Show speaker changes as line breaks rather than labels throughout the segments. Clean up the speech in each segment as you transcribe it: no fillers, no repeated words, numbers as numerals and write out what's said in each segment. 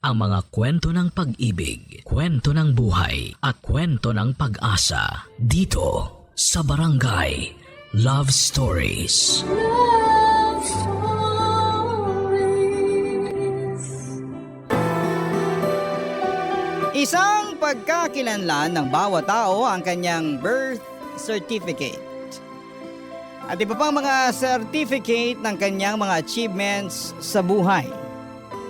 Ang mga kwento ng pag-ibig, kwento ng buhay, at kwento ng pag-asa dito sa Barangay Love Stories.
Love Stories.
Isang pagkakilanlan ng bawat tao ang kanyang birth certificate. At iba pang mga certificate ng kanyang mga achievements sa buhay.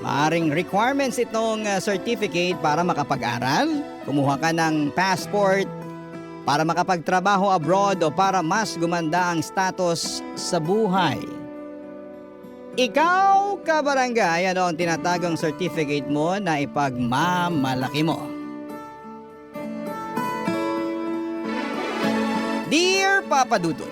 Maaring requirements itong certificate para makapag-aral, kumuha ka ng passport, para makapagtrabaho abroad o para mas gumanda ang status sa buhay. Ikaw, kabarangay, ano ang tinatagong certificate mo na ipagmamalaki mo? Dear Papa Dudut,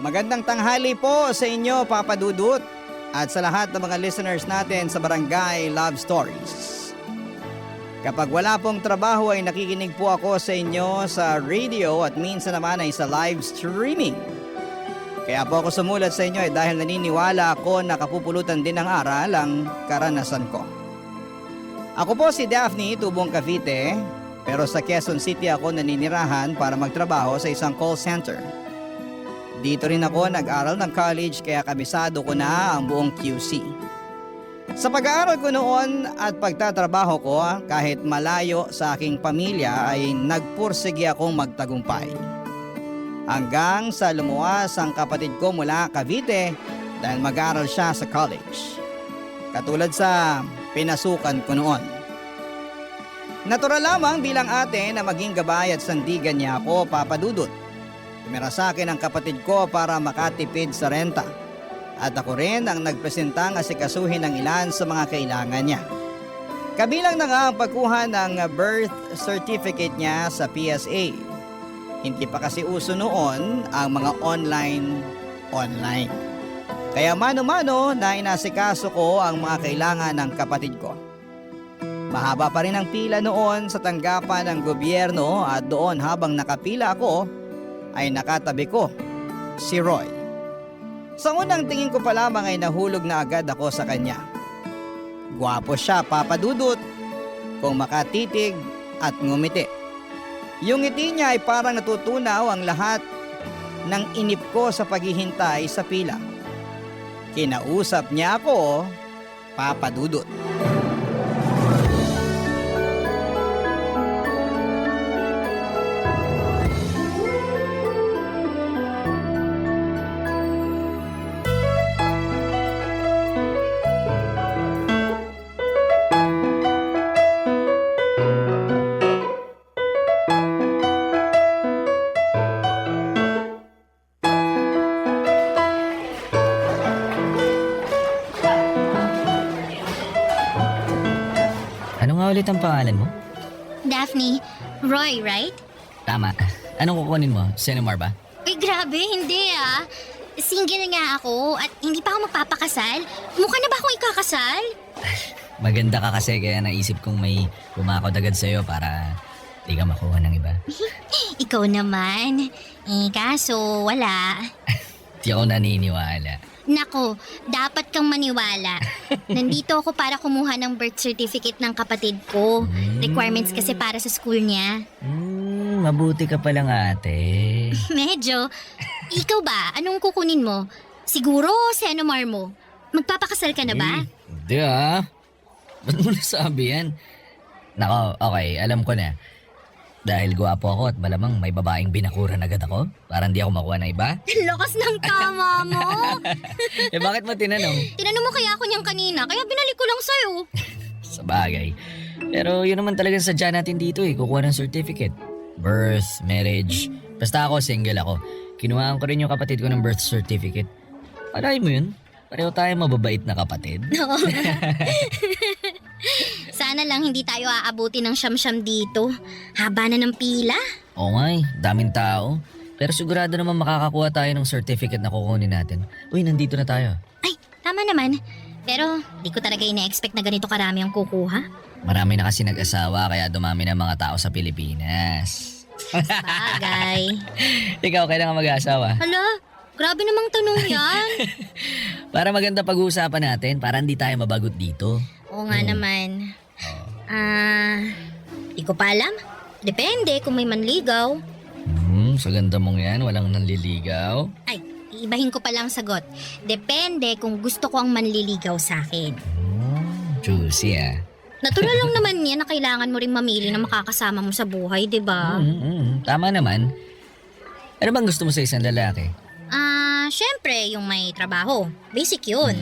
magandang tanghali po sa inyo, Papa Dudut, at sa lahat ng mga listeners natin sa Barangay Love Stories. Kapag wala pong trabaho ay nakikinig po ako sa inyo sa radio at minsan naman ay sa live streaming. Kaya po ako sumulat sa inyo ay dahil naniniwala ako na kapupulutan din ng aral ang karanasan ko. Ako po si Daphne, tubong Cavite, pero sa Quezon City ako naninirahan para magtrabaho sa isang call center. Dito rin ako nag-aral ng college kaya kabisado ko na ang buong QC. Sa pag-aaral ko noon at pagtatrabaho ko kahit malayo sa aking pamilya ay nagpursige akong magtagumpay. Hanggang sa lumuwas ang kapatid ko mula Cavite dahil mag-aaral siya sa college. Katulad sa pinasukan ko noon. Natural lamang bilang ate na maging gabay at sandigan niya ako, Papa Dudut. Tumira sa akin ang kapatid ko para makatipid sa renta. At ako rin ang nagpresentang asikasuhin ng ilan sa mga kailangan niya. Kabilang na nga ang pagkuha ng birth certificate niya sa PSA. Hindi pa kasi uso noon ang mga online. Kaya mano-mano na inasikaso ko ang mga kailangan ng kapatid ko. Mahaba pa rin ang pila noon sa tanggapan ng gobyerno at doon habang nakapila ako, ay nakatabi ko si Roy. Sa unang tingin ko pa lamang ay nahulog na agad ako sa kanya. Gwapo siya, Papa Dudut, kung makatitig at ngumiti. Yung ngiti niya ay parang natutunaw ang lahat ng inip ko sa paghihintay sa pila. Kinausap niya ako, Papa Dudut.
Ano nga ulit ang pangalan mo?
Daphne, Roy, right?
Tama. Anong kukunin mo? Senomar ba?
Uy, grabe, hindi ah. Single nga ako at hindi pa ako magpapakasal. Mukha na ba akong ikakasal?
Maganda ka kasi kaya naisip kong may pumakot agad sa'yo para di ka makuha ng iba.
Ikaw naman. Kaso wala.
Di ako naniniwala.
Nako, dapat kang maniwala. Nandito ako para kumuha ng birth certificate ng kapatid ko. Requirements kasi para sa school niya.
Mabuti ka palang ate.
Medyo. Ikaw ba? Anong kukunin mo? Siguro Senomar mo. Magpapakasal ka na ba?
Hindi Ba't mo nasabi yan? Nako, okay, alam ko na. Dahil gwapo ako at malamang may babaeng binakuran agad ako para hindi ako makuha ng iba.
Lakas ng tama mo.
Bakit mo tinanong?
Tinanong mo kaya ako niyang kanina, kaya binalik ko lang sa'yo.
Sa bagay. Pero yun naman talagang sadya natin dito kukuha ng certificate. Birth, marriage. Basta ako, single ako. Kinuhaan ko rin yung kapatid ko ng birth certificate. Alay mo yun? Pareho tayong mababait na kapatid.
Oo. Sana lang hindi tayo aabuti ng siyam-siyam dito. Haba na ng pila.
Oo nga daming tao. Pero sigurado naman makakakuha tayo ng certificate na kukunin natin. Uy, nandito na tayo.
Ay, tama naman. Pero di ko talaga ina-expect na ganito karami ang kukuha.
Marami na kasi nag-asawa kaya dumami na mga tao sa Pilipinas.
Bagay.
Ikaw, kailan ka mag-asawa?
Hala, grabe namang tanong yan.
Para maganda pag-uusapan natin, para hindi tayo mabagot dito.
Oo nga naman. Di ko pa alam. Depende kung may manligaw.
Sa ganda mong yan, walang nanliligaw.
Ay, ibahin ko pa lang sagot. Depende kung gusto ko ang manliligaw sa akin.
Juicy
Natural lang naman yan na kailangan mo rin mamili na makakasama mo sa buhay, di ba?
Tama naman. Ano bang gusto mo sa isang lalaki?
Syempre, yung may trabaho. Basic yun.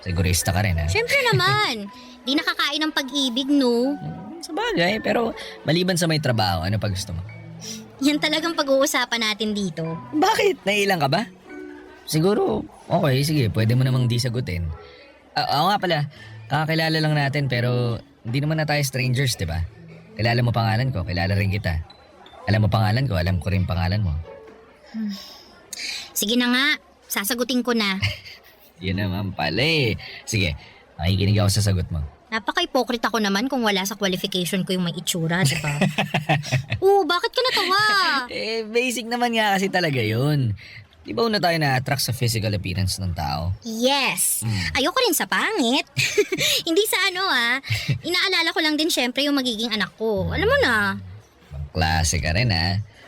Sigurista ka rin
Syempre naman. Di nakakain ng pag-ibig, no?
Sa bagay, pero maliban sa may trabaho, ano pa gusto mo?
Yan talagang pag-uusapan natin dito.
Bakit? Nailang ka ba? Siguro, okay, sige, pwede mo namang di sagutin. Oo nga pala, kakakilala lang natin pero hindi naman na tayo strangers, di ba? Kilala mo pangalan ko, kilala rin kita. Alam mo pangalan ko, alam ko rin pangalan mo.
Sige na nga, sasagutin ko na.
Yun naman pala eh. Sige, makikinig ako sa sagot mo.
Napaka-hypocrite ako naman kung wala sa qualification ko yung may itsura, di ba? Bakit ka natawa?
Basic naman nga kasi talaga yun. Di ba una tayo na-attract sa physical appearance ng tao?
Yes. Ayoko rin sa pangit. Hindi sa inaalala ko lang din syempre yung magiging anak ko. Alam mo na.
Klase ka rin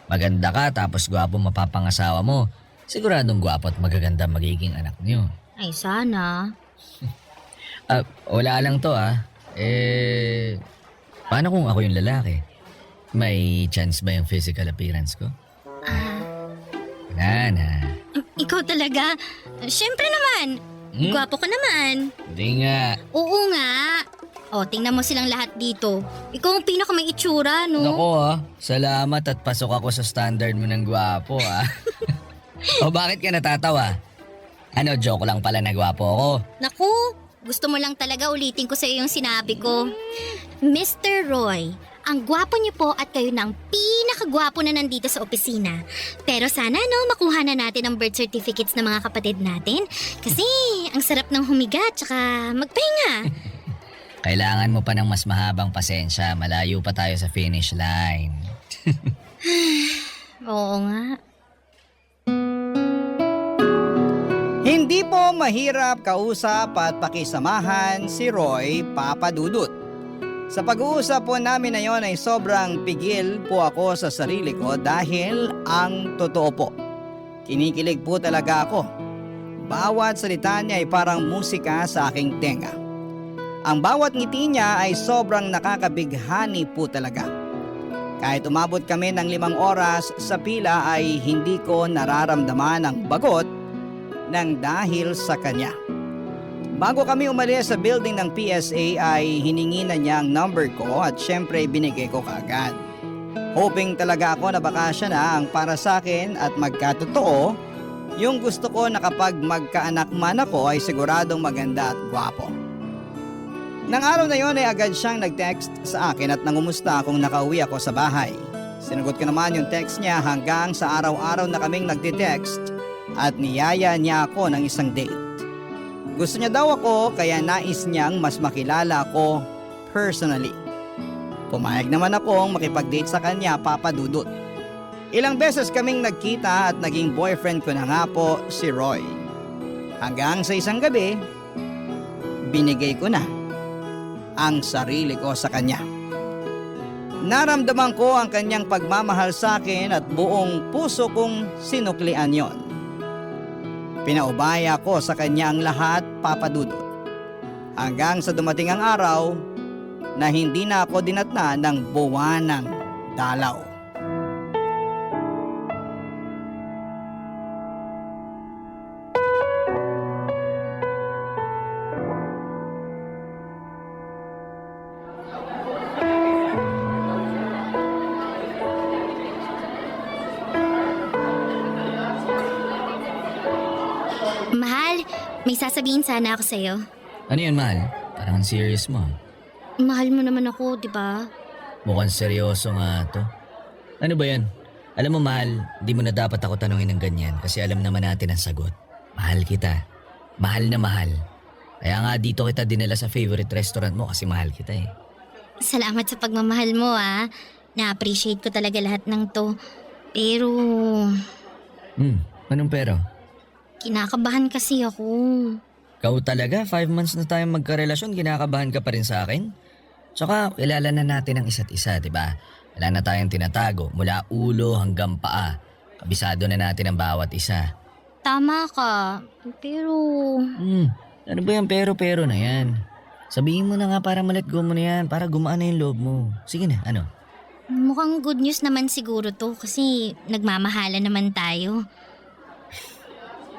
Maganda ka tapos gwapo mapapangasawa mo. Siguradong gwapo at magaganda magiging anak niyo.
Ay, sana.
Wala lang to paano kung ako yung lalaki? May chance ba yung physical appearance ko? Wala na.
Ikaw talaga? Syempre naman. Gwapo ka naman.
Hindi nga.
Oo nga. Tingnan mo silang lahat dito. Ikaw ang pinaka may itsura, no?
Nako salamat at pasok ako sa standard mo ng gwapo O bakit ka natatawa? Ano, joke lang pala na gwapo ako?
Naku, gusto mo lang talaga ulitin ko sa iyo yung sinabi ko. Mr. Roy, ang gwapo niyo po at kayo na ang pinakagwapo na nandito sa opisina. Pero sana makuha na natin ang birth certificates ng mga kapatid natin. Kasi ang sarap ng humiga tsaka magpahinga.
Kailangan mo pa ng mas mahabang pasensya. Malayo pa tayo sa finish line.
Oo nga.
Hindi po mahirap kausap at pakisamahan si Roy Papadudut. Sa pag-uusap po namin na yon ay sobrang pigil po ako sa sarili ko dahil ang totoo po, kinikilig po talaga ako. Bawat salita niya ay parang musika sa aking tenga. Ang bawat ngiti niya ay sobrang nakakabighani po talaga. Kahit umabot kami ng 5 oras sa pila ay hindi ko nararamdaman ang bagot nang dahil sa kanya. Bago kami umalis sa building ng PSA ay hiningi na niya ang number ko at syempre binigay ko kaagad. Hoping talaga ako na baka siya na ang para sa akin at magkatotoo yung gusto ko na kapag magkaanak man ako ay siguradong maganda at gwapo. Nang araw na yon ay agad siyang nag-text sa akin at nangumusta kung nakauwi ako sa bahay. Sinagot ko naman yung text niya hanggang sa araw-araw na kaming nagte-text at niyaya niya ako ng isang date. Gusto niya daw ako kaya nais niyang mas makilala ako personally. Pumayag naman akong makipag-date sa kanya, Papa Dudut. Ilang beses kaming nagkita at naging boyfriend ko na nga po si Roy. Hanggang sa isang gabi, binigay ko na ang sarili ko sa kanya. Naramdaman ko ang kanyang pagmamahal sa akin at buong puso kong sinuklian yon. Pinaubaya ko sa kanya ang lahat, Papa Dudut. Hanggang sa dumating ang araw na hindi na ako dinatna ng buwanang dalaw.
Mahal, may sasabihin sana ako sa'yo.
Ano yun, mahal? Parang serious mo.
Mahal mo naman ako, di ba?
Mukhang seryoso nga to. Ano ba yan? Alam mo, mahal, di mo na dapat ako tanungin ng ganyan kasi alam naman natin ang sagot. Mahal kita. Mahal na mahal. Kaya nga dito kita dinala sa favorite restaurant mo kasi mahal kita eh.
Salamat sa pagmamahal mo Na-appreciate ko talaga lahat ng to. Pero,
Anong pero?
kinakabahan kasi ako.
Ikaw talaga, 5 months na tayong magkarelasyon, kinakabahan ka pa rin sa akin? Tsaka, kilala na natin ang isa't isa, di ba? Wala na tayong tinatago, mula ulo hanggang paa. Kabisado na natin ang bawat isa.
Tama ka, pero...
Ano ba yung pero na yan? Sabihin mo na nga para ma-let go mo na yan, para gumaan na yung loob mo. Sige na, ano?
Mukhang good news naman siguro to kasi nagmamahalan naman tayo.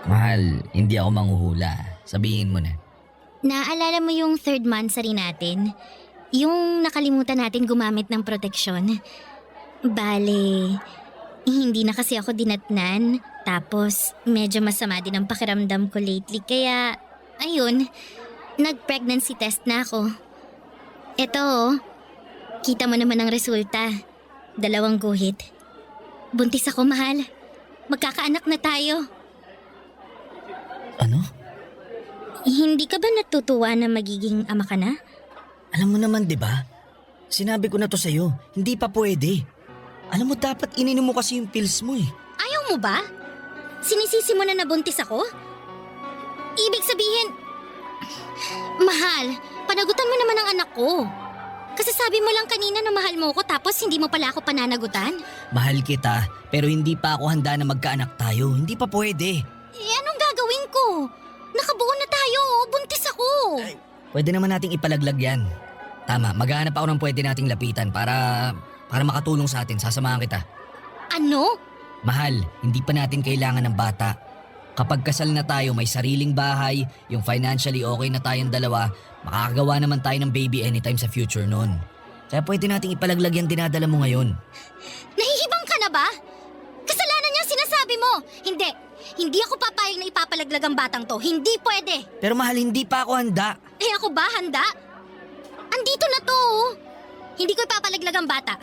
Mahal, hindi ako manghuhula. Sabihin mo na.
Naalala mo yung third monthsary natin? Yung nakalimutan natin gumamit ng proteksyon? Bale, hindi na kasi ako dinatnan. Tapos, medyo masama din ang pakiramdam ko lately. Kaya, ayun, nag-pregnancy test na ako. Eto, kita mo naman ang resulta. 2 guhit. Buntis ako, mahal. Magkakaanak na tayo.
Ano?
Hindi ka ba natutuwa na magiging ama ka na?
Alam mo naman, di ba? Sinabi ko na to sa'yo, hindi pa pwede. Alam mo, dapat ininom mo kasi yung pills mo eh.
Ayaw mo ba? Sinisisi mo na nabuntis ako? Ibig sabihin, mahal, panagutan mo naman ang anak ko. Kasi sabi mo lang kanina na mahal mo ko tapos hindi mo pala ako pananagutan.
Mahal kita, pero hindi pa ako handa na magkaanak tayo. Hindi pa pwede.
Anong gagawin ko? Nakabuo na tayo, buntis ako.
Pwede naman nating ipalaglag yan. Tama, maghahanap ako ng pwede nating lapitan para makatulong sa atin. Sasamahan kita.
Ano?
Mahal, hindi pa natin kailangan ng bata. Kapag kasal na tayo, may sariling bahay, yung financially okay na tayong dalawa, makakagawa naman tayo ng baby anytime sa future noon. Kaya pwede nating ipalaglag yung dinadala mo ngayon.
Nahihibang ka na ba? Kasalanan niya ang sinasabi mo. Hindi ako papayag na ipapalaglag ang batang to. Hindi pwede.
Pero mahal, hindi pa ako handa.
Eh ako ba handa? Andito na to. Oh. Hindi ko ipapalaglag ang bata.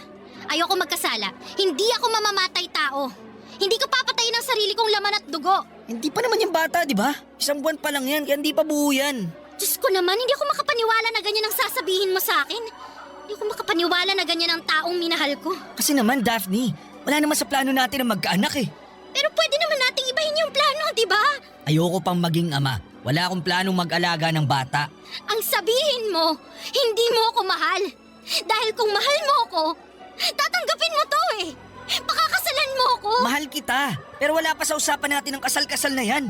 Ayoko magkasala. Hindi ako mamamatay tao. Hindi ko papatayin ang sarili kong laman at dugo.
Hindi pa naman yung bata, di ba? 1 buwan pa lang yan, kaya hindi pa buo yan.
Diyos ko naman, hindi ako makapaniwala na ganyan ang sasabihin mo sa akin. Hindi ako makapaniwala na ganyan ang taong minahal ko.
Kasi naman, Daphne, wala naman sa plano natin na magkaanak eh.
Pero pwede naman nating ibahin yung plano, di ba?
Ayoko pang maging ama. Wala akong planong mag-alaga ng bata.
Ang sabihin mo, hindi mo ako mahal. Dahil kung mahal mo ako, tatanggapin mo to eh. Pakakasalan mo ako.
Mahal kita, pero wala pa sa usapan natin ang kasal-kasal na yan.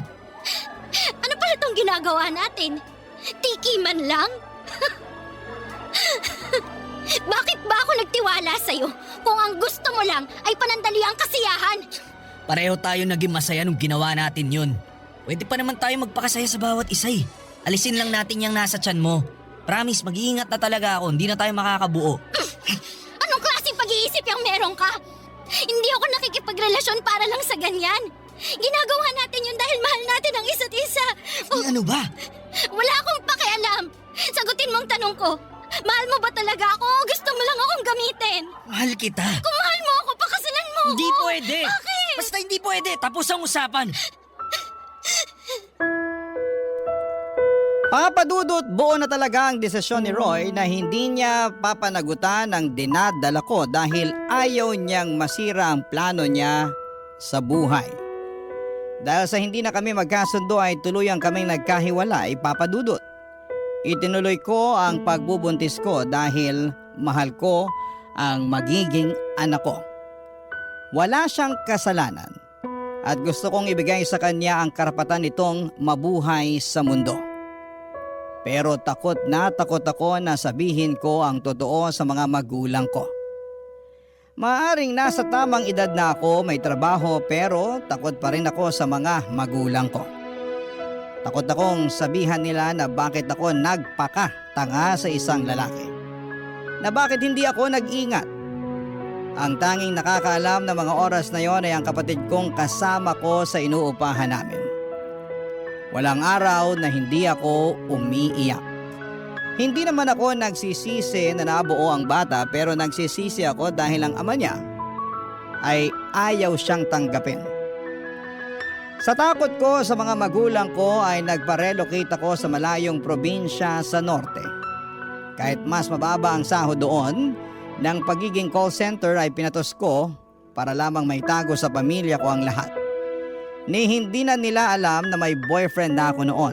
Ano pala itong ginagawa natin? Tiki man lang? Bakit ba ako nagtiwala sa'yo kung ang gusto mo lang ay panandali ang kasiyahan?
Pareho tayo naging masaya nung ginawa natin yun. Pwede pa naman tayo magpakasaya sa bawat isa eh. Alisin lang natin yung nasa tiyan mo. Promise, mag-iingat na talaga ako. Hindi na tayo makakabuo.
Anong klaseng pag-iisip yung meron ka? Hindi ako nakikipagrelasyon para lang sa ganyan. Ginagawa natin yun dahil mahal natin ang isa't isa.
Eh, ano ba?
Wala akong pakialam. Sagutin mo ang tanong ko. Mahal mo ba talaga ako o gusto mo lang akong gamitin?
Mahal kita.
Kung mahal mo ako, pakasalan mo
Hindi
ako.
pwede.
Bakit?
Basta hindi pwede. Tapos ang usapan.
Papadudot, buo na talaga ang desisyon ni Roy na hindi niya papanagutan ang dinadala ko dahil ayaw niyang masira ang plano niya sa buhay. Dahil sa hindi na kami magkasundo ay tuluyang kaming nagkahiwalay, Papadudot. Itinuloy ko ang pagbubuntis ko dahil mahal ko ang magiging anak ko. Wala siyang kasalanan at gusto kong ibigay sa kanya ang karapatan nitong mabuhay sa mundo. Pero takot ako na sabihin ko ang totoo sa mga magulang ko. Maaring nasa tamang edad na ako, may trabaho, pero takot pa rin ako sa mga magulang ko. Takot akong sabihan nila na bakit ako nagpakatanga sa isang lalaki. Na bakit hindi ako nag-ingat. Ang tanging nakakaalam na mga oras na yon ay ang kapatid kong kasama ko sa inuupahan namin. Walang araw na hindi ako umiiyak. Hindi naman ako nagsisisi na nabuo ang bata pero nagsisisi ako dahil ang ama niya ay ayaw siyang tanggapin. Sa takot ko sa mga magulang ko ay nagpa-relocate ako sa malayong probinsya sa norte. Kahit mas mababa ang sahod doon, ng pagiging call center ay pinatos ko para lamang may tago sa pamilya ko ang lahat. Ni hindi na nila alam na may boyfriend na ako noon.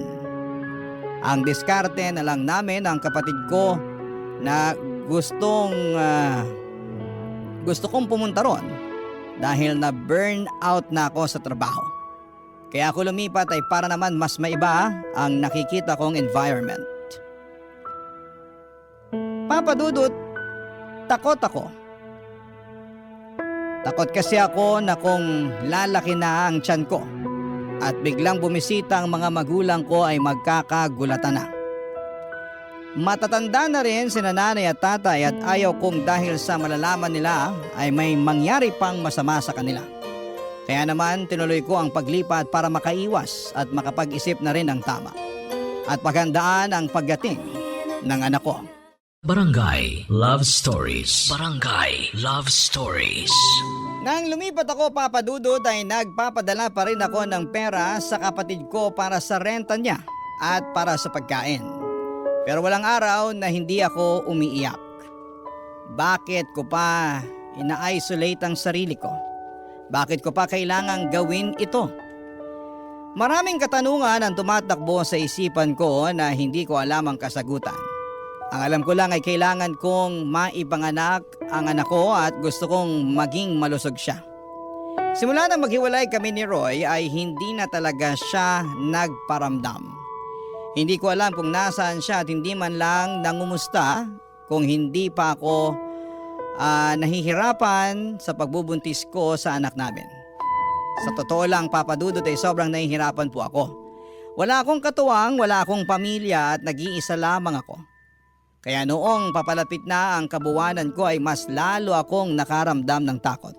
Ang diskarte na lang namin ang kapatid ko na gusto kong pumunta ron dahil na burn out na ako sa trabaho. Kaya ako lumipat ay para naman mas maiba ang nakikita kong environment. Papa Dudut, takot ako. Takot kasi ako na kung lalaki na ang tiyan ko at biglang bumisita ang mga magulang ko ay magkakagulatan na. Matatanda na rin si nanay at tatay at ayaw kong dahil sa malalaman nila ay may mangyari pang masama sa kanila. Kaya naman tinuloy ko ang paglipat para makaiwas at makapag-isip na rin ng tama. At paghandaan ang pagdating ng anak ko.
Barangay Love Stories. Barangay Love Stories.
Nang lumipat ako, Papa Dudut, ay nagpapadala pa rin ako ng pera sa kapatid ko para sa renta niya at para sa pagkain. Pero walang araw na hindi ako umiiyak. Bakit ko pa ina-isolate ang sarili ko? Bakit ko pa kailangang gawin ito? Maraming katanungan ang tumatakbo sa isipan ko na hindi ko alam ang kasagutan. Ang alam ko lang ay kailangan kong maipanganak ang anak ko at gusto kong maging malusog siya. Simula nang maghiwalay kami ni Roy ay hindi na talaga siya nagparamdam. Hindi ko alam kung nasaan siya at hindi man lang nangumusta kung hindi pa ako nahihirapan sa pagbubuntis ko sa anak namin. Sa totoo lang, Papa Dudut, ay sobrang nahihirapan po ako. Wala akong katuwang, wala akong pamilya at nag-iisa lamang ako. Kaya noong papalapit na ang kabuwanan ko ay mas lalo akong nakaramdam ng takot.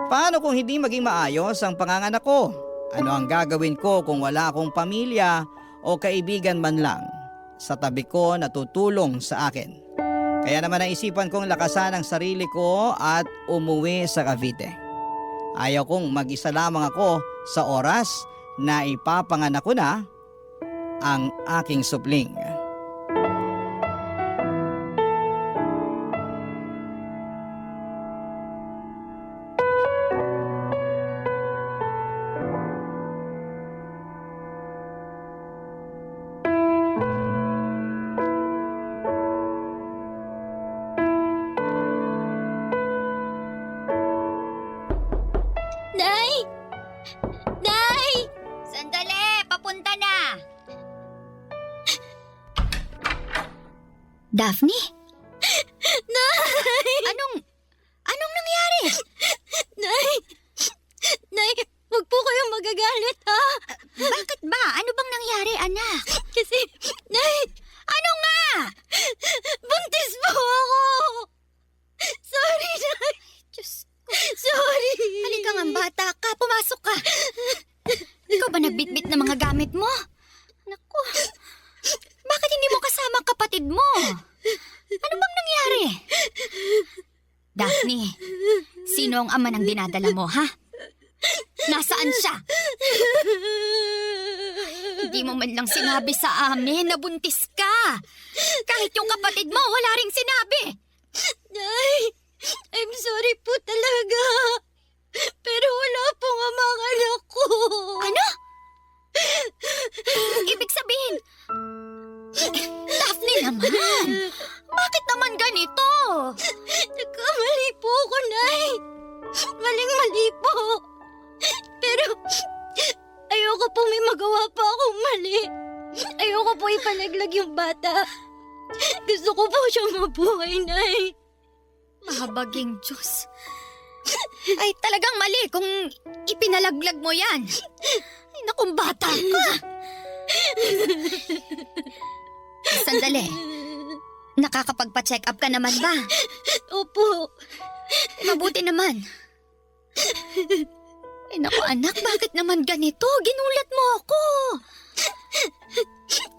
Paano kung hindi maging maayos ang panganganak ko? Ano ang gagawin ko kung wala akong pamilya o kaibigan man lang sa tabi ko na tutulong sa akin? Kaya naman naisipan kong lakasan ang sarili ko at umuwi sa Cavite. Ayaw kong mag-isa lamang ako sa oras na ipapanganak ko na ang aking supling.
Nay! Nay! Sandali! Papunta na! Daphne? Nay! Anong nangyari? Nay! Nay, huwag po kayong magagalit, ha? Bakit ba? Ano bang nangyari, anak? Kasi, Nay! Ano nga? Buntis po ako! Sorry, Nay! Diyos ko. Sorry! Halika nga, bata ka. Pumasok ka. Ikaw ba nagbitbit ng mga gamit mo? Naku, bakit hindi mo kasama ang kapatid mo? Ano bang nangyari? Daphne, sino ang ama ng dinadala mo, ha? Nasaan siya? Hindi mo man lang sinabi sa amin na buntis ka. Kahit yung kapatid mo, wala ring sinabi. Nay, I'm sorry po talaga. Pero wala pong ama ang anak ko. Ano? Ibig sabihin, Daphne naman. Bakit naman ganito? Nagkamali po ako, Nay. Maling-mali po. Pero ayoko po may magawa pa akong mali. Ayoko po ipalaglag yung bata. Gusto ko po siyang mabuhay, Nay. Mahabaging Diyos. Ay, talagang mali kung ipinalaglag mo yan. Ay, nakong bata ka. Sandali. Nakakapagpa-check up ka naman ba? Opo. Mabuti naman. Ay, naku anak, bakit naman ganito? Ginulat mo ako.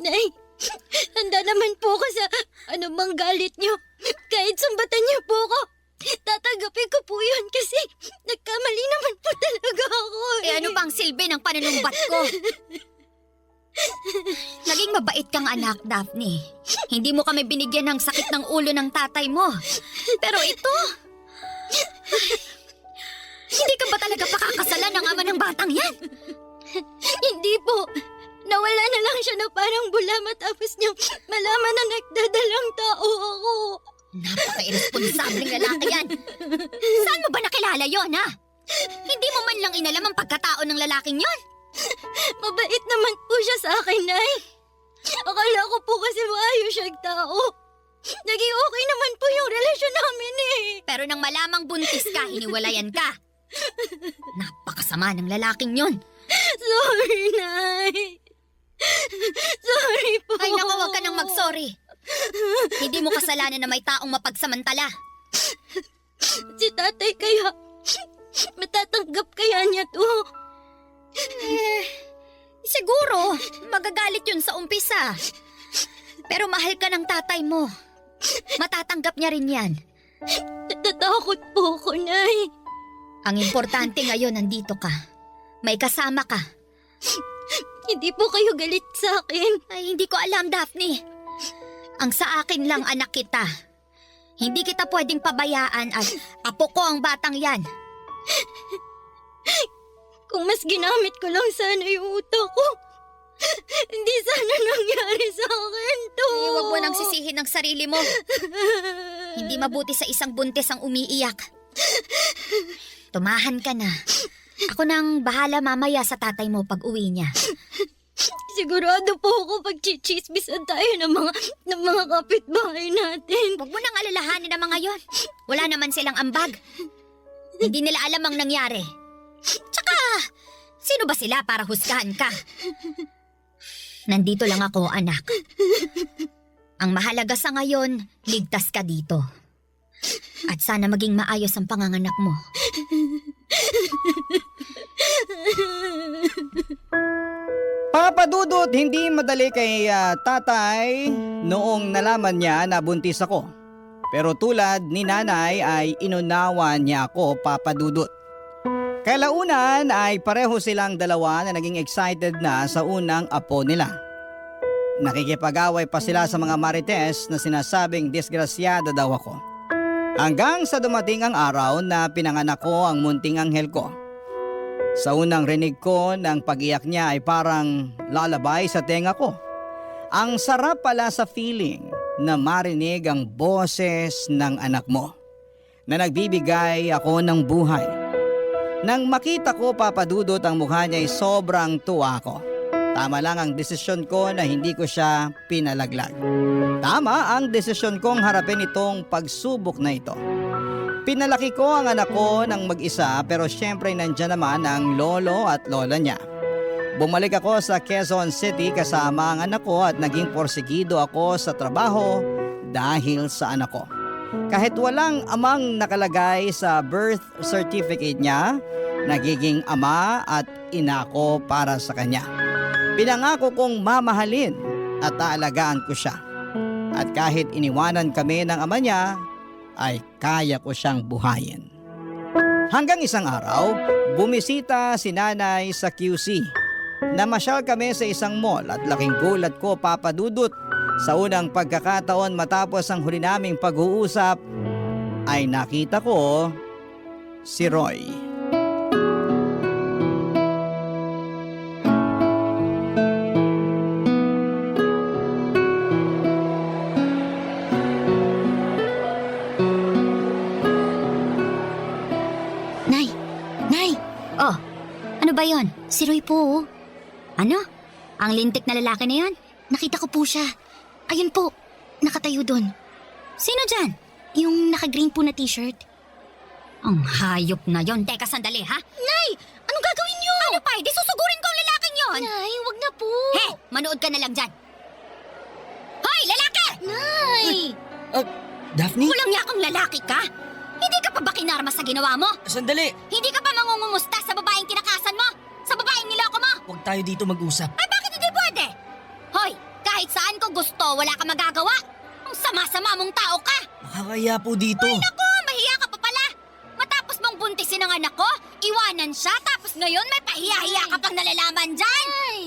Nay, handa naman po ako sa anumang galit niyo. Kahit sumbatan niyo po ako, tatanggapin ko po yun kasi nagkamali naman po talaga ako. Eh ano bang silbi ng panunumbat ko? Naging mabait kang anak, Daphne. Hindi mo kami binigyan ng sakit ng ulo ng tatay mo. Pero ito, hindi ka ba talaga pakakasalan ng ama ng batang yan? Hindi po. Nawala na lang siya na parang bula matapos niyang malaman na nagdadalang tao ako.
Napaka-irresponsableng lalaki yan. Saan mo ba nakilala yon, ha? Hindi mo man lang inalam ang pagkatao ng lalaking yon.
Mabait naman po siya sa akin, Nay. Akala ko po kasi maayos siyang tao. Naging okay naman po yung relasyon namin eh.
Pero nang malamang buntis ka, hiniwalayan ka. Napakasama ng lalaking yon.
Sorry, Nay. Sorry po.
Ay naku, huwag ka nang mag-sorry. Hindi mo kasalanan na may taong mapagsamantala.
Si tatay kaya, matatanggap kaya niya to?
Siguro, magagalit yun sa umpisa. Pero mahal ka ng tatay mo. Matatanggap niya rin yan.
Natatakot po ako, Nay.
Ang importante ngayon, nandito ka. May kasama ka.
Hindi po kayo galit sa akin.
Ay, hindi ko alam, Daphne. Ang sa akin lang anak kita. Hindi kita pwedeng pabayaan at apo ko ang batang yan.
Kung mas ginamit ko lang sana yung utak ko, hindi sana nangyari sa akin to.
Huwag mo nang sisihin ang sarili mo. Hindi mabuti sa isang buntis ang umiiyak. Tumahan ka na. Ako nang bahala mamaya sa tatay mo pag uwi niya.
Sigurado po ako pag-chichismisan tayo ng mga kapitbahay natin.
Huwag mo nang alalahanin ang mga yon. Wala naman silang ambag. Hindi nila alam ang nangyari. Tsaka, sino ba sila para husgahan ka? Nandito lang ako, anak. Ang mahalaga sa ngayon, ligtas ka dito. At sana maging maayos ang panganganak mo.
Papa Dudut, hindi madali kay tatay noong nalaman niya na buntis ako. Pero tulad ni nanay ay inunawa niya ako, Papa Dudut. Kalaunan ay pareho silang dalawa na naging excited na sa unang apo nila. Nakikipag-away pa sila sa mga marites na sinasabing disgrasyada daw ako. Hanggang sa dumating ang araw na pinanganak ko ang munting anghel ko. Sa unang rinig ko ng pag-iyak niya ay parang lalabay sa tenga ko. Ang sarap pala sa feeling na marinig ang boses ng anak mo na nagbibigay ako ng buhay. Nang makita ko, Papa Dudut, ang mukha niya ay sobrang tuwa ko. Tama lang ang desisyon ko na hindi ko siya pinalaglag. Tama ang desisyon kong harapin itong pagsubok na ito. Pinalaki ko ang anak ko ng mag-isa pero syempre nandyan naman ang lolo at lola niya. Bumalik ako sa Quezon City kasama ang anak ko at naging porsigido ako sa trabaho dahil sa anak ko. Kahit walang amang nakalagay sa birth certificate niya, nagiging ama at ina ko para sa kanya. Pinangako kong mamahalin at aalagaan ko siya. At kahit iniwanan kami ng ama niya, ay kaya ko siyang buhayin. Hanggang isang araw, bumisita si nanay sa QC. Namasyal kami sa isang mall at laking gulat ko, Papa Dudut. Sa unang pagkakataon matapos ang huli naming pag-uusap, ay nakita ko si Roy.
Ano ba yon? Si Roy po. Ano? Ang lintik na lalaki na yon?
Nakita ko po siya. Ayun po, nakatayo doon.
Sino dyan?
Yung naka-green po na t-shirt.
Ang hayop na yon. Teka, sandali ha?
Nay! Anong gagawin niyo?
Ano pa? Di susugurin ko ang lalaking yon.
Nay, wag na po.
He! Manood ka na lang dyan. Hoy, lalaki!
Nay!
Daphne?
Walang yakang lalaki ka? Hindi ka pa ba kinarma sa ginawa mo?
Sandali!
Hindi ka pa mangungumusta sa babaeng kinakasan mo? Sa babaeng niloko mo?
Huwag tayo dito mag-usap.
Ay, bakit hindi pwede? Hoy, kahit saan ko gusto, wala ka magagawa. Ang sama-sama mong tao ka.
Nakakaya po dito.
Ay, naku, mahiya ka pa pala. Matapos mong buntisin ang anak ko, iwanan siya, tapos ngayon may pahiya-hiya ka pang nalalaman dyan.
Ay!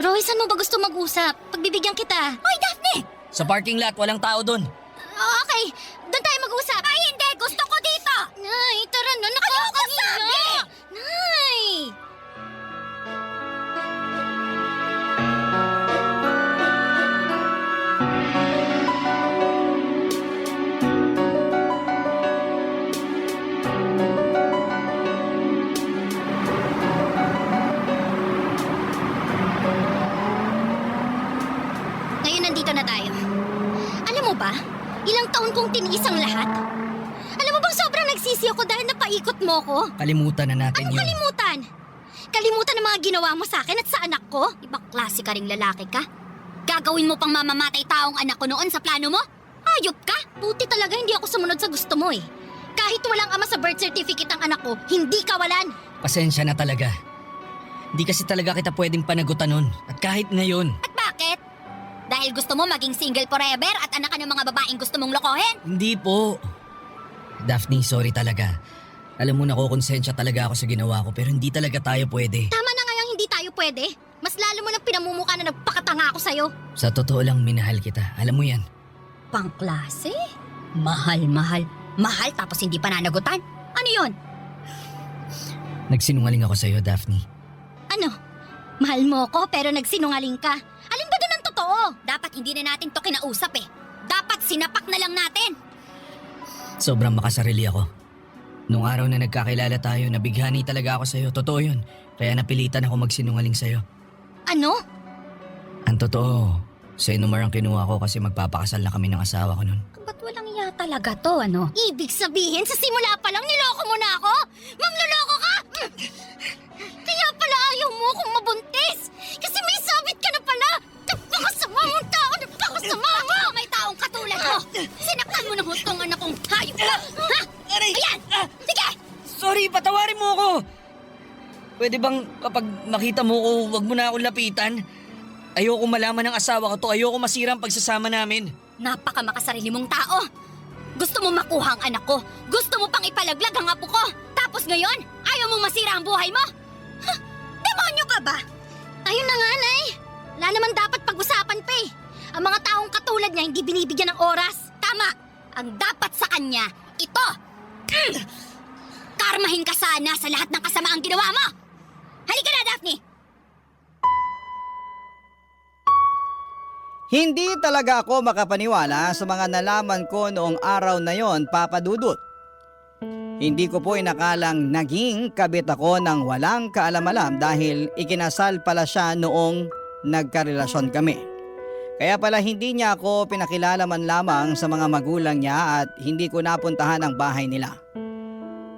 Roy, saan mo ba gusto mag-usap? Pagbibigyan kita.
Hoy, Daphne!
Sa parking lot, walang tao doon.
Okay, doon tayo mag-usap.
Ay, hindi! Gusto ko dito!
Nay, tara na, nakakahiya.
sabi!
Nay! ba? Ilang taon kong tiniis ang lahat. Alam mo bang sobrang nagsisi ako dahil napaikot mo ko?
Kalimutan na natin
Anong
yun.
kalimutan? Kalimutan ang mga ginawa mo sa akin at sa anak ko? Ibang klase ka ring lalaki ka. Gagawin mo pang mamamatay taong anak ko noon sa plano mo? Hayop ka! Buti talaga hindi ako sumunod sa gusto mo eh. Kahit walang ama sa birth certificate ang anak ko, hindi kawalan.
Pasensya na talaga. Hindi kasi talaga kita pwedeng panagutan nun. At kahit ngayon,
At bakit? Dahil gusto mo maging single forever at anak ka ng mga babaeng gusto mong lokohin?
hindi po. Daphne, sorry talaga. Alam mo na konsensya talaga ako sa ginawa ko pero hindi talaga tayo pwede.
Tama na ngayong hindi tayo pwede. Mas lalo mo nang pinamumuka na nagpakatanga ako sa'yo.
Sa totoo lang minahal kita. Alam mo yan.
Pangklase? Mahal. Mahal tapos hindi pananagutan? Ano yun?
Nagsinungaling ako sa'yo, Daphne.
Ano? Mahal mo ko pero nagsinungaling ka. Alin ba doon ang totoo?
Dapat hindi na natin to kinausap eh. Dapat sinapak na lang natin.
Sobrang makasarili ako. Nung araw na nagkakilala tayo, nabighani talaga ako sa'yo. Totoo yun. Kaya napilitan ako magsinungaling sa'yo.
Ano?
Ang totoo, sa Inumar ang kinuha ko kasi magpapakasal na kami ng asawa ko nun.
Ba't walang iya talaga to, ano?
Ibig sabihin sa simula pa lang niloko mo na ako? Mamloloko ka? Kaya pala ayaw mo akong mabuntis. Kasi may sabit ka na pala. Napakasama mong tao. Napakasama mo.
May taong katulad mo! Sinaktan mo ng hustong anak kong hayop ka! Ha? Ayan! Sige!
Sorry, patawarin mo ako! Pwede bang kapag makita mo ko, wag mo na akong lapitan? Ayoko malaman ng asawa ko to. Ayoko masira ang pagsasama namin.
Napaka makasarili mong tao! Gusto mo makuha ang anak ko! Gusto mo pang ipalaglag ang apo ko! Tapos ngayon, ayaw mong masira ang buhay mo? Ha? Demonyo ka ba?
Ayun na nga, Nay. Wala naman dapat pag-usapan pa eh. Ang mga taong katulad niya hindi binibigyan ng oras.
Tama! Ang dapat sa kanya, ito! Karmahin ka sana sa lahat ng kasamaang ginawa mo! Halika na, Daphne!
Hindi talaga ako makapaniwala sa mga nalaman ko noong araw na yon, Papa Dudut. Hindi ko po inakalang naging kabit ako ng walang kaalam-alam dahil ikinasal pala siya noong nagkarelasyon kami. Kaya pala hindi niya ako pinakilala man lamang sa mga magulang niya at hindi ko napuntahan ang bahay nila.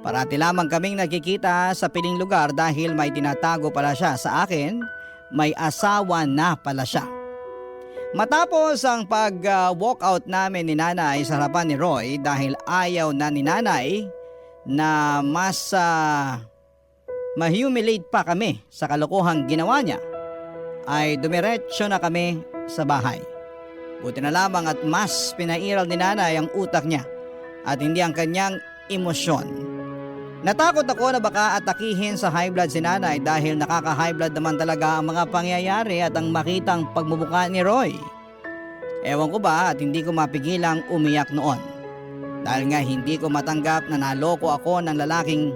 Parati lamang kaming nagkikita sa piling lugar dahil may tinatago pala siya sa akin, may asawa na pala siya. Matapos ang pag-walkout namin ni Nanay sa harapan ni Roy dahil ayaw na ni Nanay na mas ma-humiliate pa kami sa kalokohang ginawa niya, ay dumiretso na kami sa bahay. Buti na lamang at mas pinairal ni Nanay ang utak niya at hindi ang kanyang emosyon. Natakot ako na baka atakihin sa high blood si Nanay dahil nakaka-high blood naman talaga ang mga pangyayari at ang makitang pagbubuka ni Roy. Ewan ko ba at hindi ko mapigilang umiyak noon. Dahil nga hindi ko matanggap na naloko ako ng lalaking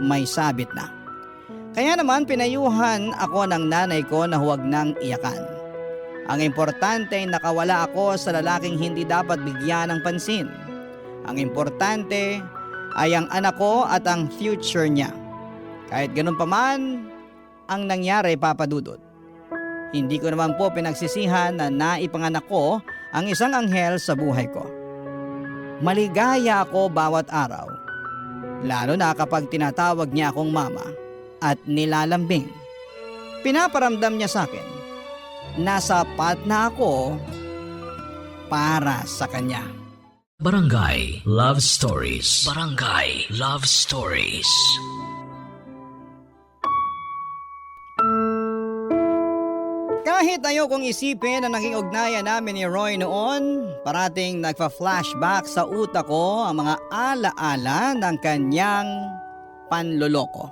may sabit na. Kaya naman pinayuhan ako ng nanay ko na huwag nang iyakan. Ang importante ay nakawala ako sa lalaking hindi dapat bigyan ng pansin. Ang importante ay ang anak ko at ang future niya. Kahit ganun pa man ang nangyari, Papa Dudut. Hindi ko naman po pinagsisihan na naipanganak ko ang isang anghel sa buhay ko. Maligaya ako bawat araw. Lalo na kapag tinatawag niya akong mama at nilalambing. Pinaparamdam niya sa akin na sapat na ako para sa kanya.
Barangay Love Stories. Barangay Love Stories.
Kahit ayokong isipin ang naging ugnayan namin ni Roy noon, parating nagpa-flashback sa utak ko ang mga alaala ng kanyang panloloko.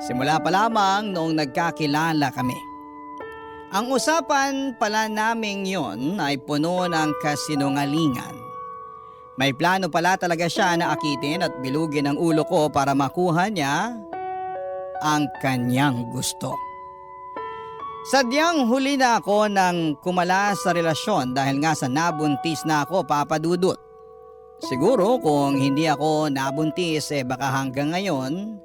Simula pa lamang noong nagkakilala kami. Ang usapan pala naming yon ay puno ng kasinungalingan. May plano pala talaga siya na akitin at bilugin ang ulo ko para makuha niya ang kanyang gusto. Sadyang huli na ako nang kumala sa relasyon dahil nga sa nabuntis na ako, Papa Dudut. Siguro kung hindi ako nabuntis baka hanggang ngayon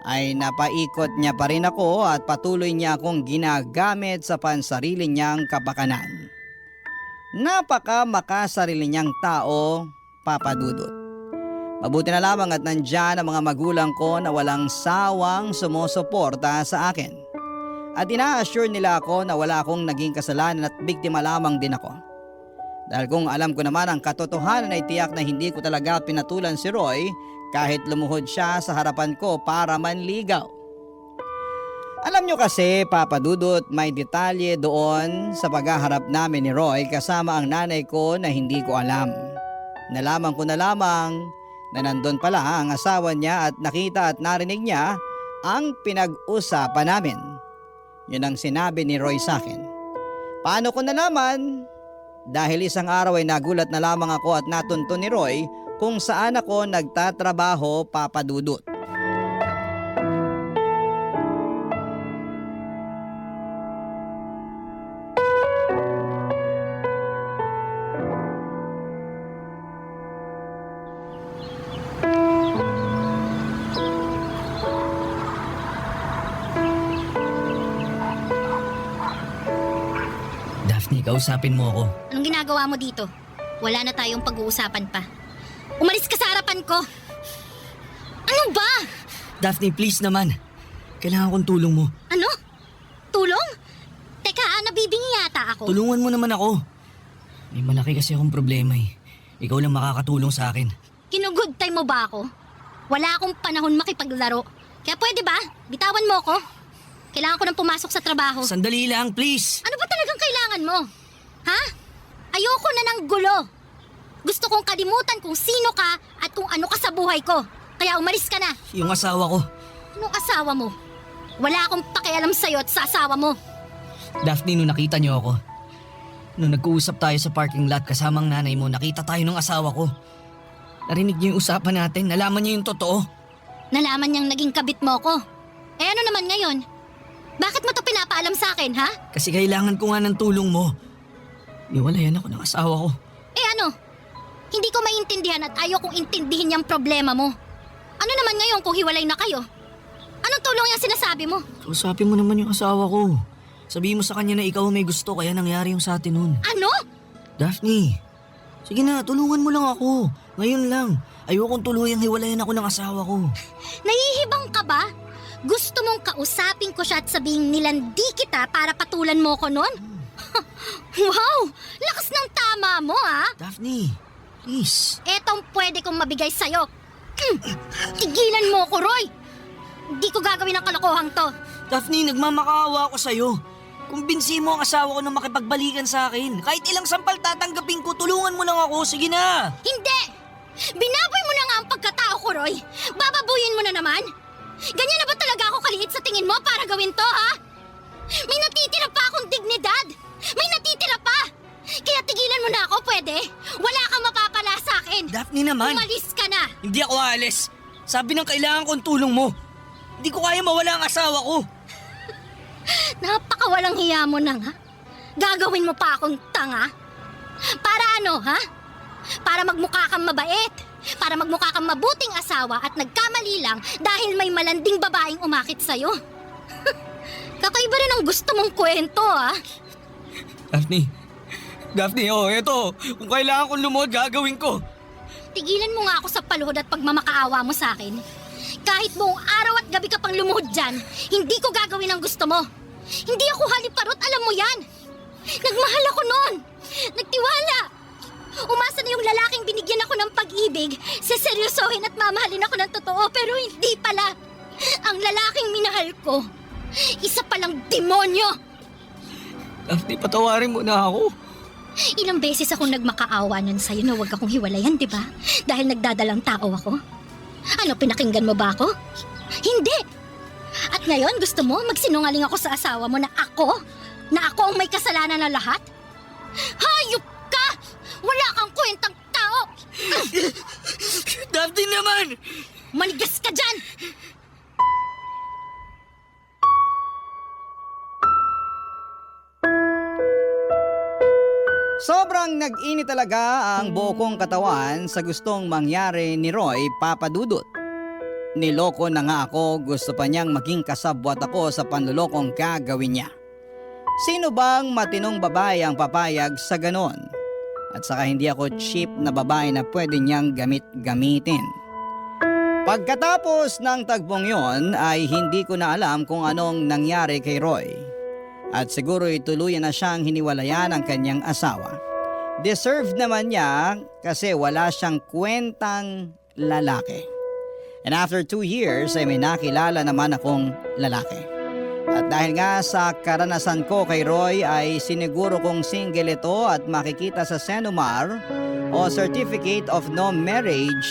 ay napaikot niya pa rin ako at patuloy niya akong ginagamit sa pansarili niyang kapakanan. Napaka makasarili niyang tao, Papa Dudut. Mabuti na lamang at nandyan ang mga magulang ko na walang sawang sumusuporta sa akin. At ina-assure nila ako na wala akong naging kasalanan at biktima lamang din ako. Dahil kung alam ko naman ang katotohanan ay tiyak na hindi ko talaga pinatulan si Roy kahit lumuhod siya sa harapan ko para manligaw. Alam nyo kasi, Papa Dudut, may detalye doon sa paghaharap namin ni Roy kasama ang nanay ko na hindi ko alam. Nalaman ko na lamang na nandun pala ang asawa niya at nakita at narinig niya ang pinag-usapan namin. Yun ang sinabi ni Roy sa akin. Paano ko nalaman? Dahil isang araw ay nagulat na lamang ako at natunto ni Roy kung saan ako nagtatrabaho, Papa Dudut.
Daphne, kausapin mo ako.
Anong ginagawa mo dito? Wala na tayong pag-uusapan pa. Umalis ka sa harapan ko! Ano ba?
Daphne, please naman. Kailangan kong tulong mo.
Ano? Tulong? Teka, nabibingi yata ako.
Tulungan mo naman ako. May malaki kasi akong problema eh. Ikaw lang makakatulong sa akin.
Kinugood time mo ba ako? Wala akong panahon makipaglaro. Kaya pwede ba? Bitawan mo ako. Kailangan ko nang pumasok sa trabaho.
Sandali lang, please.
Ano ba talagang kailangan mo? Ha? Ayoko na ng gulo. Gusto kong kalimutan kung sino ka at kung ano ka sa buhay ko. Kaya umalis ka na.
Yung asawa ko.
Anong asawa mo? Wala akong pakialam sa'yo at sa asawa mo.
Daphne, nung nakita niyo ako. Nung nagkuusap tayo sa parking lot kasamang nanay mo, nakita tayo ng asawa ko. Narinig niyo yung usapan natin, nalaman niyo yung totoo.
Nalaman niyang naging kabit mo ko. Eh ano naman ngayon? Bakit mo to pinapaalam sa akin, ha?
Kasi kailangan ko nga ng tulong mo. Niwalayan ako ng asawa ko.
Eh ano? Hindi ko maintindihan at ayaw kong intindihin yung problema mo. Ano naman ngayon kung hiwalay na kayo? Anong tulong yung sinasabi mo?
Kausapin mo naman yung asawa ko. Sabihin mo sa kanya na ikaw may gusto kaya nangyari yung sa atin nun.
Ano?
Daphne, sige na, tulungan mo lang ako. Ngayon lang. Ayokong tuluyang hiwalayan ako ng asawa ko.
Nahihibang ka ba? Gusto mong kausapin ko siya at sabihin nilandi kita para patulan mo ko nun? Wow! Lakas ng tama mo, ha?
Daphne, please.
Etong pwede kong mabigay sa'yo. Tigilan mo ko, Roy! Hindi ko gagawin ang kalokohang to.
Daphne, nagmamakaawa ako sa'yo. Kumbinsi mo ang asawa ko na makipagbalikan sa akin. Kahit ilang sampal tatanggapin ko, tulungan mo lang ako. Sige na.
Hindi! Binaboy mo na nga ang pagkatao ko, Roy. Bababuyin mo na naman. Ganyan na ba talaga ako kaliit sa tingin mo para gawin to, ha? May natitira pa akong dignidad. May natitira pa. Kaya tigilan mo na ako, pwede? Wala kang mapapala sa akin.
Daphne naman.
Umalis ka na.
Hindi ako aalis. Sabi ng kailangan kong tulong mo. Hindi ko kaya mawala ang asawa ko.
Napakawalang hiya mo na nga. Gagawin mo pa akong tanga. Para ano, ha? Para magmukha kang mabait. Para magmukha kang mabuting asawa at nagkamali lang dahil may malanding babaeng umakit sa'yo. Kakaiba rin ang gusto mong kwento, ha?
Daphne, eto. Kung kailangan kong lumuhod, gagawin ko.
Tigilan mo nga ako sa paluhod at pagmamakaawa mo sa akin. Kahit buong araw at gabi ka pang lumuhod dyan, hindi ko gagawin ang gusto mo. Hindi ako haliparot, alam mo yan. Nagmahal ako noon. Nagtiwala. Umasa na yung lalaking binigyan ako ng pag-ibig, seseryosohin at mamahalin ako ng totoo, pero hindi pala. Ang lalaking minahal ko, isa palang demonyo.
Daphne, patawarin mo na ako.
Ilang beses akong nagmakaawa nun sa'yo na huwag akong hiwalayan, di ba? Dahil nagdadalang tao ako. Ano, pinakinggan mo ba ako? Hindi. At ngayon, gusto mo magsinungaling ako sa asawa mo na ako ang may kasalanan na lahat? Hayop ka! Wala kang kwentang tao!
Daphne naman!
Manigas ka dyan!
Sobrang nag-init talaga ang buo kong katawan sa gustong mangyari ni Roy, Papa Dudut. Niloko na nga ako, gusto pa niyang maging kasabwat ako sa panlulokong gagawin niya. Sino bang matinong babae ang papayag sa ganon? At saka hindi ako cheap na babae na pwede niyang gamitin. Pagkatapos ng tagpong yon ay hindi ko na alam kung anong nangyari kay Roy. At siguro tuluyan na siyang hiniwalayan ng kanyang asawa. Deserve naman niya kasi wala siyang kwentang lalaki. And after 2 years ay may nakilala naman akong lalaki. At dahil nga sa karanasan ko kay Roy ay siniguro kong single ito at makikita sa Senomar o Certificate of No Marriage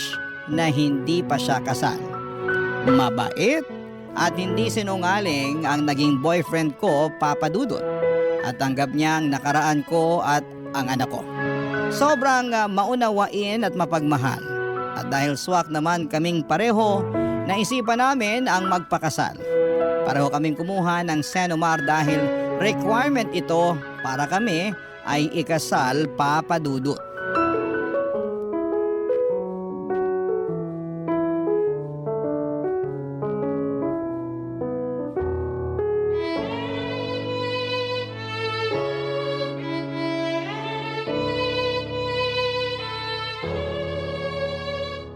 na hindi pa siya kasal. Mabait at hindi sinungaling ang naging boyfriend ko, Papa Dudut. At tanggap niyang nakaraan ko at ang anak ko. Sobrang maunawain at mapagmahal. At dahil swak naman kaming pareho, naisipan namin ang magpakasal. Pareho kaming kumuha ng Senomar dahil requirement ito para kami ay ikasal, Papa Dudut.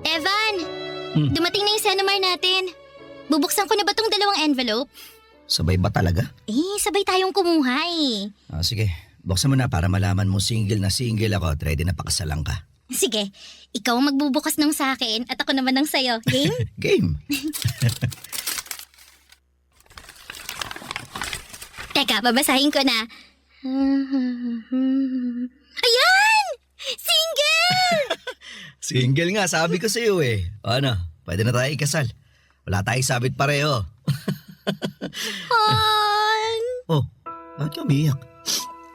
Evan! Dumating na yung Senomar natin. Bubuksan ko na ba tong 2 envelope?
Sabay ba talaga?
Sabay tayong kumuha eh.
Sige, buksan mo na para malaman mo single ako at ready na pakasalan ka.
Sige, ikaw ang magbubukas ng sa akin at ako naman ng sayo. Game?
Game!
Teka, babasahin ko na. Ayan! Single!
Single nga, sabi ko sa'yo eh. Ano, pwede na tayo ikasal. Wala tayong sabit pareho.
Han!
Oh, bakit ka umiyak?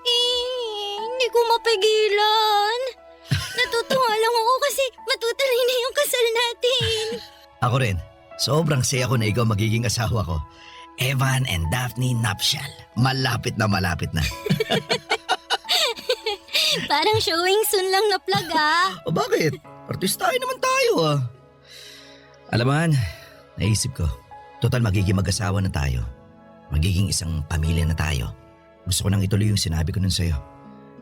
Hindi ko mapigilan. Natutuwa lang ako kasi matutuloy na yung kasal natin.
Ako rin, sobrang saya ko na ikaw magiging asawa ko. Evan and Daphne Nuptial. Malapit na.
Parang showing soon lang na plug
O bakit? Artistahin naman tayo Alaman, naisip ko, total magiging mag-asawa na tayo. Magiging isang pamilya na tayo. Gusto ko nang ituloy yung sinabi ko nun sa'yo.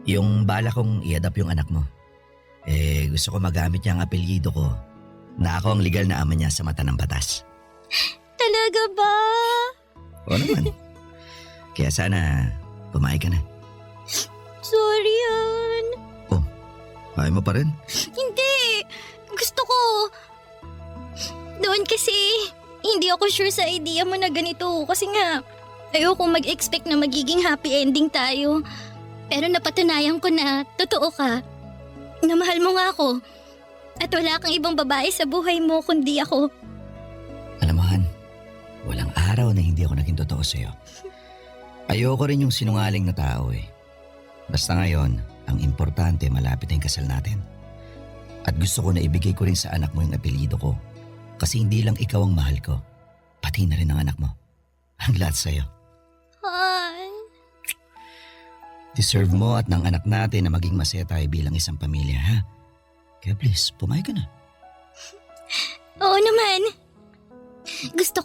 Yung bala kong i-adapt yung anak mo. Gusto ko magamit niya ang apelyido ko na ako ang legal na ama niya sa mata ng batas.
Talaga ba?
Oo naman. Kaya sana, pumayag ka na.
Sorry, Han.
Ayaw mo pa rin?
Hindi. Gusto ko. Doon kasi, hindi ako sure sa idea mo na ganito. Kasi nga, ayoko mag-expect na magiging happy ending tayo. Pero napatunayan ko na totoo ka. Na mahal mo nga ako. At wala kang ibang babae sa buhay mo kundi ako.
Alam mo, Han, walang araw na hindi ako naging totoo sa'yo. Ayoko rin yung sinungaling na tao Basta ngayon, ang importante malapit na yung kasal natin. At gusto ko na ibigay ko rin sa anak mo yung apelyido ko. Kasi hindi lang ikaw ang mahal ko, pati na rin ang anak mo. Ang lahat sa'yo.
Han.
Deserve mo at ng anak natin na maging masaya tayo bilang isang pamilya, ha? Kaya please, pumayag ka na.
Oo naman. Gusto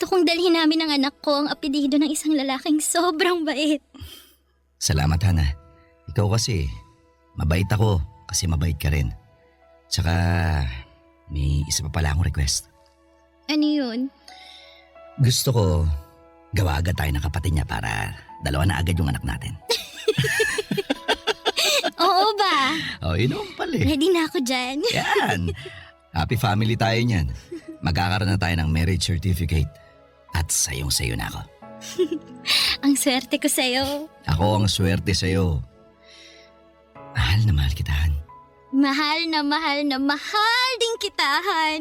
kong dalhin namin ang anak ko ang apelyido ng isang lalaking sobrang bait.
Salamat, Hana. Ikaw kasi, mabait ako kasi mabait ka rin. Tsaka, may isa pa pala akong request.
Ano yun?
Gusto ko, gawa agad tayo ng kapatid niya para 2 na agad yung anak natin.
Oo ba?
Yun naman pala
Ready na ako dyan.
Yan! Happy family tayo niyan. Magkakaroon na tayo ng marriage certificate. At sayong-sayo na ako.
Ang swerte ko sa'yo.
Ako ang swerte sa'yo. Mahal na mahal kita, Han.
Mahal na mahal na mahal din kitahan.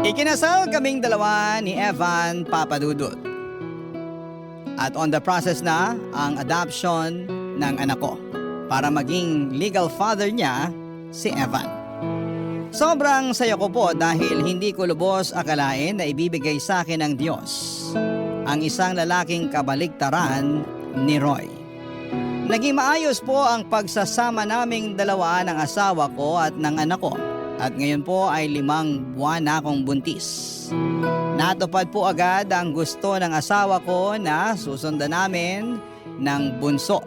Ikinasal kaming dalawa ni Evan, Papa Dudut. At on the process na ang adoption ng anak ko para maging legal father niya si Evan. Sobrang saya ko po dahil hindi ko lubos akalain na ibibigay sa akin ng Diyos ang isang lalaking kabaligtaran ni Roy. Naging maayos po ang pagsasama naming dalawa ng asawa ko at ng anak ko. At ngayon po ay 5 buwan na akong buntis. Natupad po agad ang gusto ng asawa ko na susundan namin ng bunso.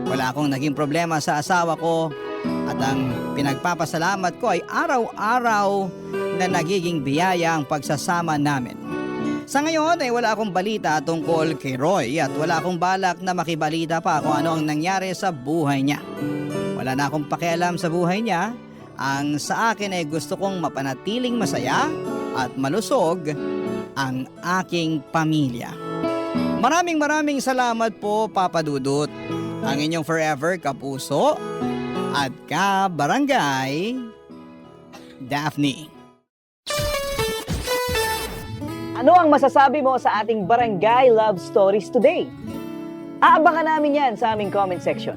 Wala akong naging problema sa asawa ko at ang pinagpapasalamat ko ay araw-araw na nagiging biyaya ang pagsasama namin. Sa ngayon ay wala akong balita tungkol kay Roy at wala akong balak na makibalita pa kung ano ang nangyari sa buhay niya. Wala na akong pakialam sa buhay niya. Ang sa akin ay gusto kong mapanatiling masaya at malusog ang aking pamilya. Maraming salamat po, Papa Dudut. Ang inyong forever kapuso at ka-barangay, Daphne.
Ano ang masasabi mo sa ating Barangay Love Stories today? Aabangan namin yan sa aming comment section.